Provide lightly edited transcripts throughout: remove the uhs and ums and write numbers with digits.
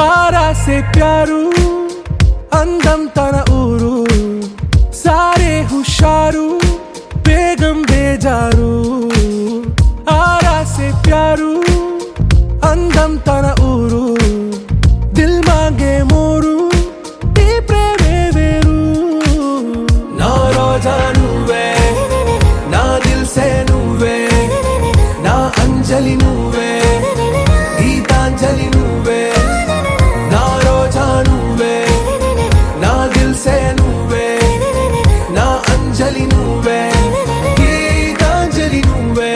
आरा से प्यारू अंदम तन ऊरू सारे हुशारू बेगम बेजारू आरा से प्यारू अंदम तन ऊरू दिल मांगे मोरू ती प्रेमे वेरू ना रोजा నువ్వే నా దిల్ సే నువ్వే నా అంజలి నువ్వే గీతాంజలి నువ్వే నా రోజా నువ్వే నా దిల్ సే నువ్వే నా అంజలి నువ్వే గీతాంజలి నువ్వే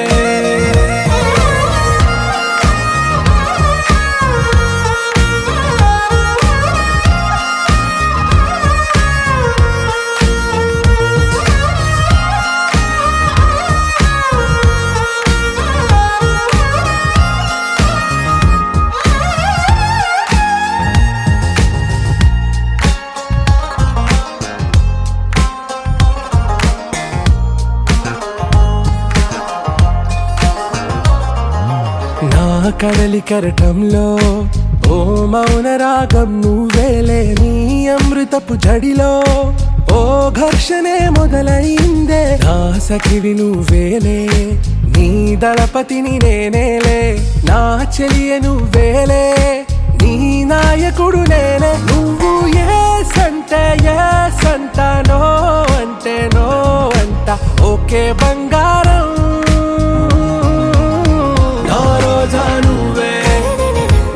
నా కడలి కరటంలో ఓ మౌన రాగం నువ్వేలే నీ అమృతపు జడిలో ఓ ఘర్షణే మొదలైందే నా సఖివి నువ్వేలే నీ దళపతిని నేనేలే నా చెలియ నువ్వేలే నీ నాయకుడు నేనే నువ్వు ఏ సంట నో అంటే నో అంట ఓకే బంగారం నువ్వే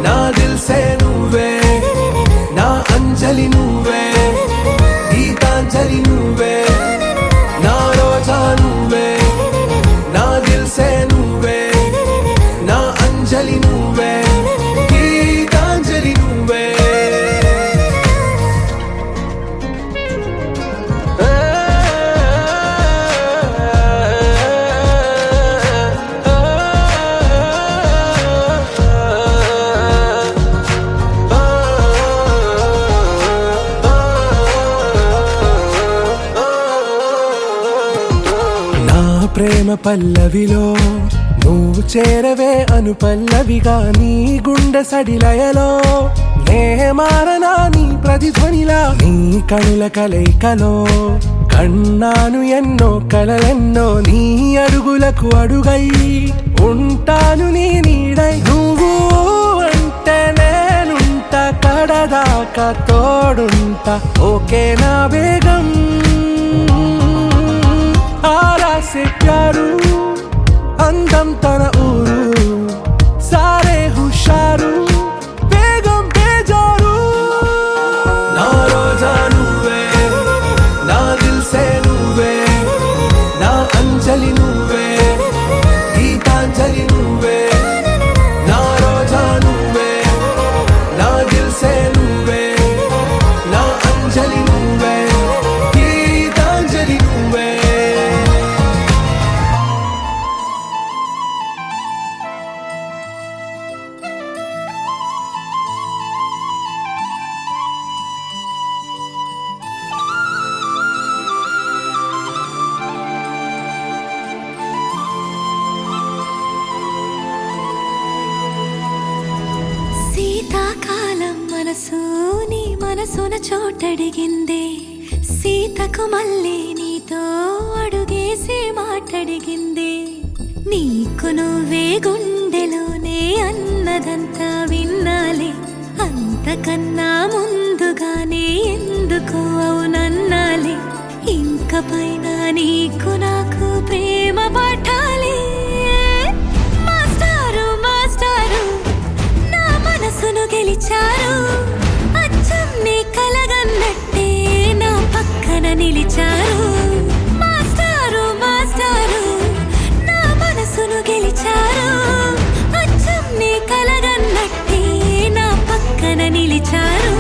నా దిల్ సే నువ్వే నా అంజలి నువ్వే గీతాంజలి నువ్వే నా రోజా నువ్వే నా దిల్ సే నువ్వే నా అంజలి నువ్వే గీతాంజలి నువ్వే ప్రేమ పల్లవిలో నువ్వు చేరవే అను పల్లవిగా నీ గుండె సడిలయలో నే మారనా నీ ప్రతిధ్వనిలా నీ కనుల కలయికలో కన్నాను ఎన్నో కలలెన్నో నీ అడుగులకు అడుగై ఉంటాను నీ నీడై నువ్వు అంటే నేనుంట కడదాకా తోడుంటా ఓకే నా బేగం आरा से प्यारू अंदम तन ऊरू सारे हुशारू बेगम बेजारू ना रोजा నువ్వే నా దిల్ సే నువ్వే నా అంజలి నువ్వే గీతాంజలి నువ్వే నా రోజా నువ్వే నా దిల్ సే నువ్వే నా అంజలి నువ్వే గీతాంజలి నువ్వే శీతాకాలం మనసు నీ మనసున చోటడిగిందే సీతకు మళ్ళీ నీతో అడుగేసి మాటడిగిందే నీకు నువ్వే గుండెలోనే అన్నదంతా విన్నాలే అంతకన్నా ముందుగానే ఎందుకు అవునన్నాలే ఇంక పైన నీకు నాకు ప్రేమ పాఠాలే మాస్టారు మాస్టారు నా మనసును గెలిచారు అచ్చం నీ కలగన్నట్టే నా పక్కన నిలిచారు మాస్టారు మాస్టారు నా మనసును గెలిచారు అచ్చం నీ కలగన్నట్టే నా పక్కన నిలిచారు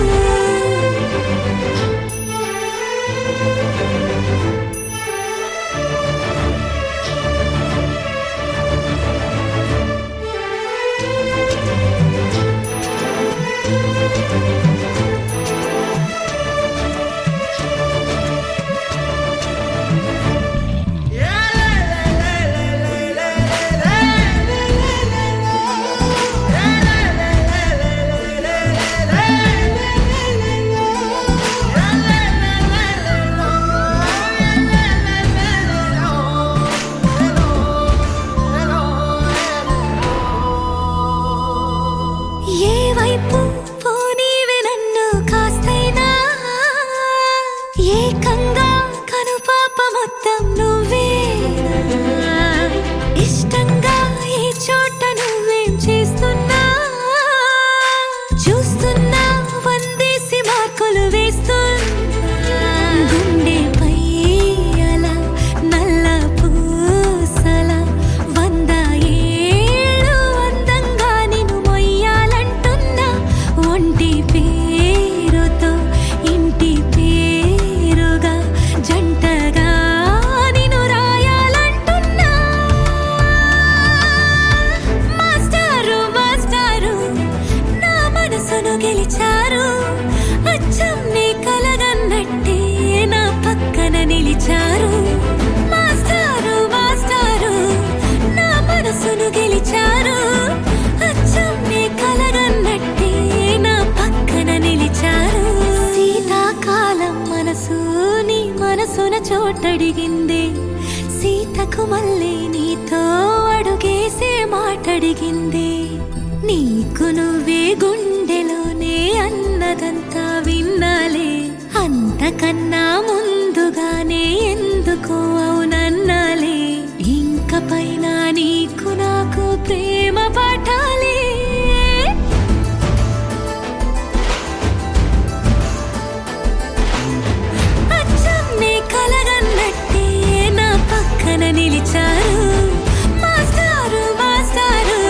ఏ వైపు పోనీవే నన్ను కాస్తైనా ఏకంగా కనుపాప మొత్తం నువ్వే ఇష్టంగా ఏ చోట నువ్వేం చేస్తున్నా చూస్తున్నా వందేసి మార్కులు వేస్తున్నా గుండెపై అలా నల్ల పూసల 100 ఏళ్ళు అందంగా నిన్ను మొయ్యాలంటున్నా ఒంటి పేరుతో ఇంటి పేరుగా జంటగా నిన్ను రాయాలంటున్నా మాస్టారు మాస్టారు నా మనసును గెలిచారు అచ్చం నీ కలగన్నట్టే నా పక్కన నిలిచారు మాస్టారు మాస్టారు నా మనసును గెలిచారు అచ్చం నీ కలగన్నట్టే నా పక్కన నిలిచారు శీతాకాలం మనసు నీ మనసున చోటడిగింది సీతకు మళ్ళీ నీతో అడుగేసే మాటడిగింది నీకు నువ్వే గుండెలోనే అన్నదంతా విన్నాలే అంతకన్నా ముందుగానే ఎందుకు అవునన్నాలే ఇంక పైన నీకు నాకు ప్రేమ పాఠాలే అచ్చం నీ కలగన్నట్టే నా పక్కన నిలిచారు మాస్టారు మాస్టారు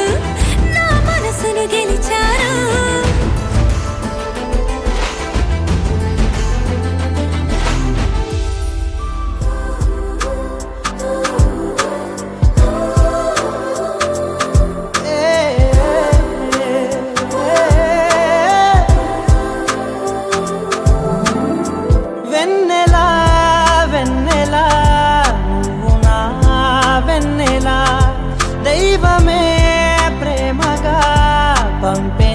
నా మనసును గెలిచారు వెన్నెలా వెన్నెలా నువ్వు నా వెన్నెలా దైవమే ప్రేమగా పంపే